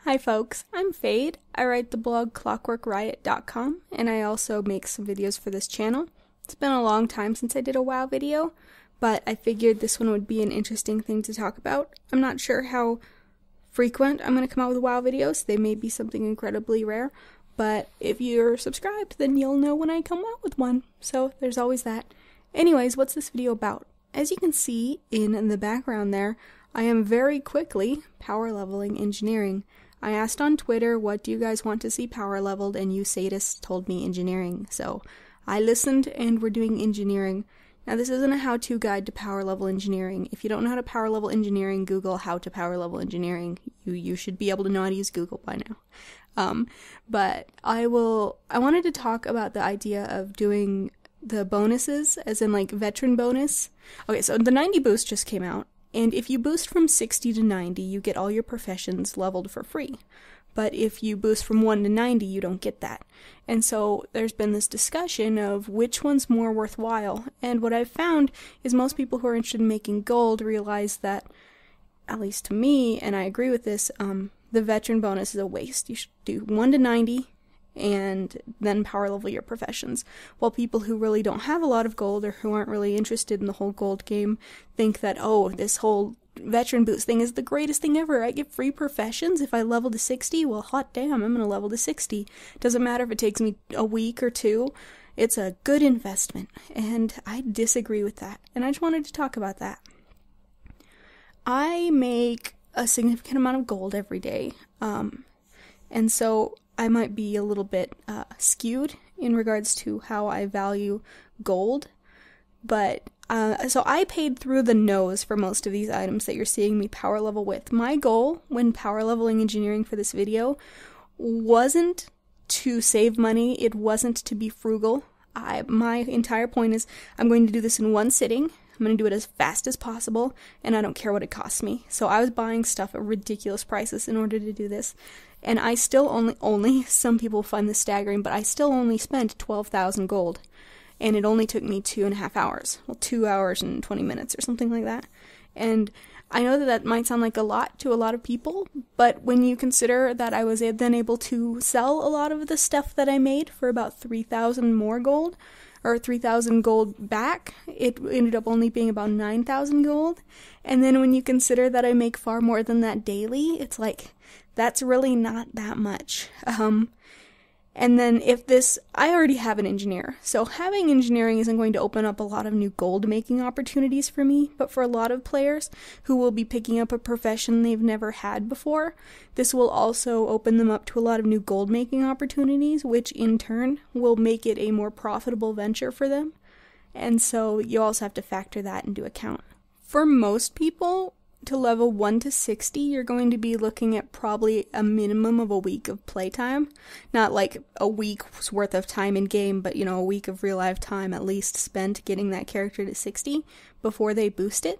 Hi folks, I'm Fade. I write the blog clockworkriot.com and I also make some videos for this channel. It's been a long time since I did a WoW video, but I figured this one would be an interesting thing to talk about. I'm not sure how frequent I'm going to come out with WoW videos. They may be something incredibly rare, but if you're subscribed, then you'll know when I come out with one. So there's always that. Anyways, what's this video about? As you can see in the background there, I am very quickly power leveling engineering. I asked on Twitter, what do you guys want to see power leveled, and you sadists told me engineering. So I listened and we're doing engineering. Now this isn't a how-to guide to power level engineering. If you don't know how to power level engineering, Google how to power level engineering. You should be able to know how to use Google by now. But I wanted to talk about the idea of doing the bonuses, as in like veteran bonus. Okay, so the 90 boost just came out. And if you boost from 60 to 90, you get all your professions leveled for free. But if you boost from 1 to 90, you don't get that. And so there's been this discussion of which one's more worthwhile. And what I've found is most people who are interested in making gold realize that, at least to me, and I agree with this, the veteran bonus is a waste. You should do 1 to 90 and then power level your professions. While people who really don't have a lot of gold or who aren't really interested in the whole gold game think that, oh, this whole veteran boost thing is the greatest thing ever. I get free professions if I level to 60. Well, hot damn, I'm gonna level to 60. Doesn't matter if it takes me a week or two. It's a good investment. And I disagree with that. And I just wanted to talk about that. I make a significant amount of gold every day. And so I might be a little bit skewed in regards to how I value gold, but so I paid through the nose for most of these items that you're seeing me power level with. My goal when power leveling engineering for this video wasn't to save money, it wasn't to be frugal. My entire point is I'm going to do this in one sitting. I'm going to do it as fast as possible, and I don't care what it costs me. So I was buying stuff at ridiculous prices in order to do this. And I still only, some people find this staggering, but I still only spent 12,000 gold. And it only took me 2.5 hours. Well, 2 hours and 20 minutes or something like that. And I know that might sound like a lot to a lot of people, but when you consider that I was then able to sell a lot of the stuff that I made for about 3,000 more gold, or 3,000 gold back, it ended up only being about 9,000 gold. And then when you consider that I make far more than that daily, it's like, that's really not that much. And then I already have an engineer, so having engineering isn't going to open up a lot of new gold making opportunities for me, but for a lot of players who will be picking up a profession they've never had before, this will also open them up to a lot of new gold making opportunities, which in turn will make it a more profitable venture for them. And so you also have to factor that into account. For most people, to level 1 to 60, you're going to be looking at probably a minimum of a week of playtime. Not like a week's worth of time in game, but a week of real life time at least spent getting that character to 60 before they boost it.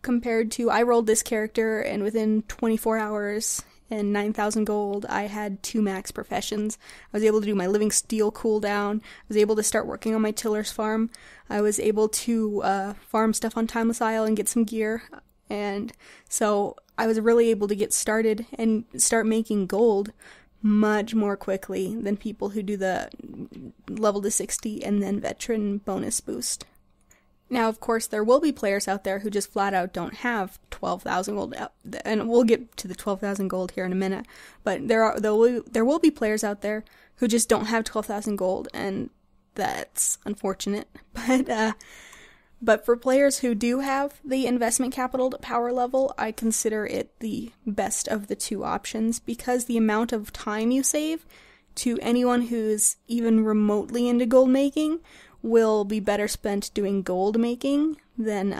Compared to, I rolled this character and within 24 hours and 9,000 gold, I had 2 max professions. I was able to do my living steel cooldown. I was able to start working on my tiller's farm. I was able to farm stuff on Timeless Isle and get some gear. And so I was really able to get started and start making gold much more quickly than people who do the level to 60 and then veteran bonus boost. Now, of course, there will be players out there who just flat out don't have 12,000 gold, and we'll get to the 12,000 gold here in a minute, but there will be players out there who just don't have 12,000 gold, and that's unfortunate. But for players who do have the investment capital to power level, I consider it the best of the two options, because the amount of time you save to anyone who's even remotely into gold making will be better spent doing gold making than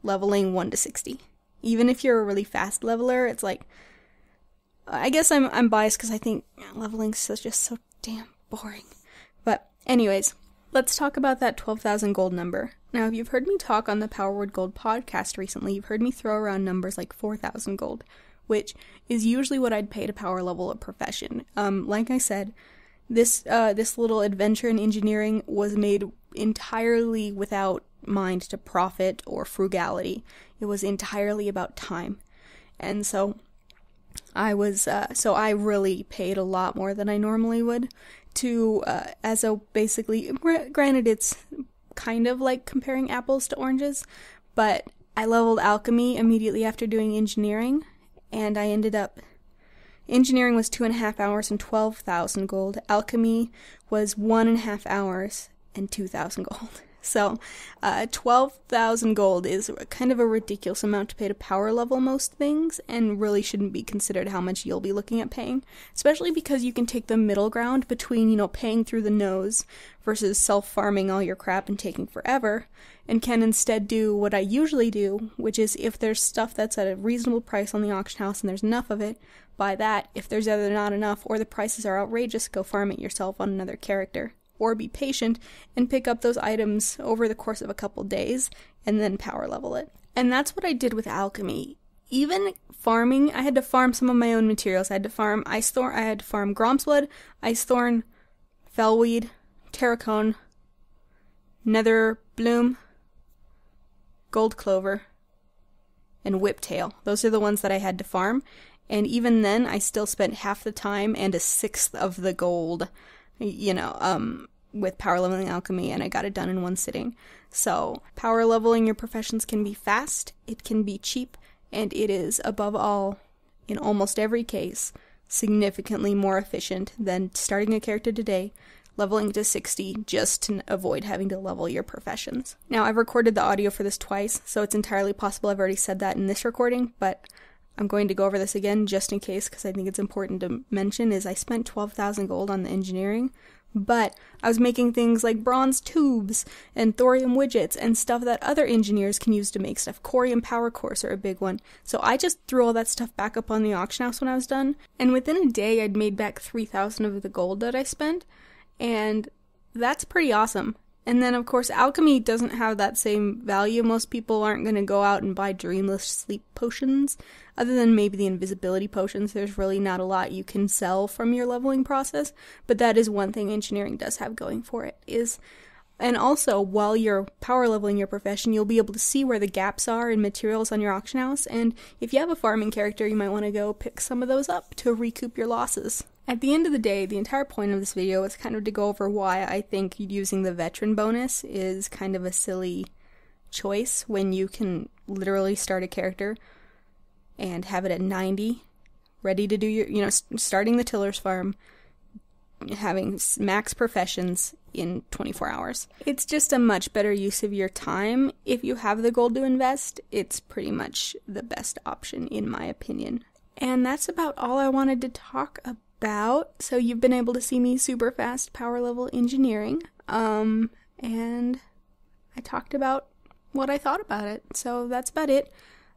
leveling 1 to 60. Even if you're a really fast leveler, it's like, I guess I'm biased because I think leveling's just so damn boring. But anyways, let's talk about that 12,000 gold number. Now, if you've heard me talk on the Power Word Gold podcast recently, you've heard me throw around numbers like 4,000 gold, which is usually what I'd pay to power level a profession. Like I said, this little adventure in engineering was made entirely without mind to profit or frugality. It was entirely about time. And so So I really paid a lot more than I normally would to, as a basically, granted it's kind of like comparing apples to oranges, but I leveled alchemy immediately after doing engineering, and I ended up, engineering was 2.5 hours and 12,000 gold, alchemy was 1.5 hours and 2,000 gold. So, 12,000 gold is kind of a ridiculous amount to pay to power level most things, and really shouldn't be considered how much you'll be looking at paying, especially because you can take the middle ground between, paying through the nose versus self-farming all your crap and taking forever, and can instead do what I usually do, which is if there's stuff that's at a reasonable price on the auction house and there's enough of it, buy that. If there's either not enough or the prices are outrageous, go farm it yourself on another character. Or be patient and pick up those items over the course of a couple days and then power level it. And that's what I did with alchemy. Even farming, I had to farm some of my own materials. I had to farm Icethorn, I had to farm Gromsblood, Icethorn, Fellweed, Terracone, Nether Bloom, Gold Clover, and Whiptail. Those are the ones that I had to farm. And even then, I still spent half the time and a sixth of the gold with power leveling alchemy, and I got it done in one sitting. So, power leveling your professions can be fast, it can be cheap, and it is, above all, in almost every case, significantly more efficient than starting a character today, leveling to 60 just to avoid having to level your professions. Now, I've recorded the audio for this twice, so it's entirely possible I've already said that in this recording, but I'm going to go over this again just in case, because I think it's important to mention, is I spent 12,000 gold on the engineering, but I was making things like bronze tubes and thorium widgets and stuff that other engineers can use to make stuff. Corium power cores are a big one. So I just threw all that stuff back up on the auction house when I was done, and within a day I'd made back 3,000 of the gold that I spent, and that's pretty awesome. And then, of course, alchemy doesn't have that same value. Most people aren't going to go out and buy dreamless sleep potions. Other than maybe the invisibility potions, there's really not a lot you can sell from your leveling process. But that is one thing engineering does have going for it. And also, while you're power leveling your profession, you'll be able to see where the gaps are in materials on your auction house. And if you have a farming character, you might want to go pick some of those up to recoup your losses. At the end of the day, the entire point of this video is kind of to go over why I think using the veteran bonus is kind of a silly choice when you can literally start a character and have it at 90, ready to do your, starting the tiller's farm, having max professions in 24 hours. It's just a much better use of your time. If you have the gold to invest, it's pretty much the best option in my opinion. And that's about all I wanted to talk about. So you've been able to see me super fast power level engineering, and I talked about what I thought about it, so that's about it.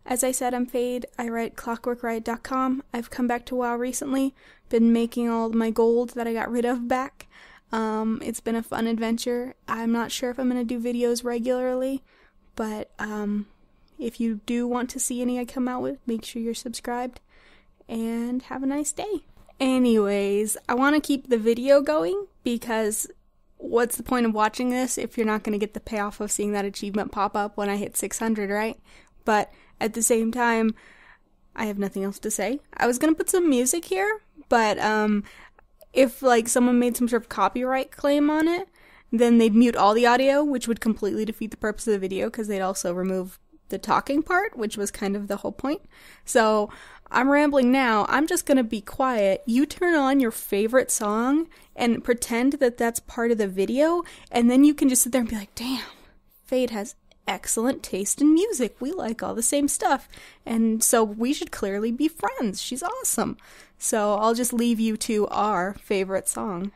As I said, I'm Fade, I write clockworkriot.com. I've come back to WoW recently, been making all my gold that I got rid of back. It's been a fun adventure. I'm not sure if I'm going to do videos regularly, but if you do want to see any I come out with, make sure you're subscribed, and have a nice day. Anyways, I want to keep the video going because what's the point of watching this if you're not going to get the payoff of seeing that achievement pop up when I hit 600, right? But at the same time, I have nothing else to say. I was going to put some music here, but if someone made some sort of copyright claim on it, then they'd mute all the audio, which would completely defeat the purpose of the video because they'd also remove the talking part, which was kind of the whole point. So I'm rambling now. I'm just going to be quiet. You turn on your favorite song and pretend that that's part of the video, and then you can just sit there and be like, damn, Fade has excellent taste in music. We like all the same stuff, and so we should clearly be friends. She's awesome. So I'll just leave you to our favorite song.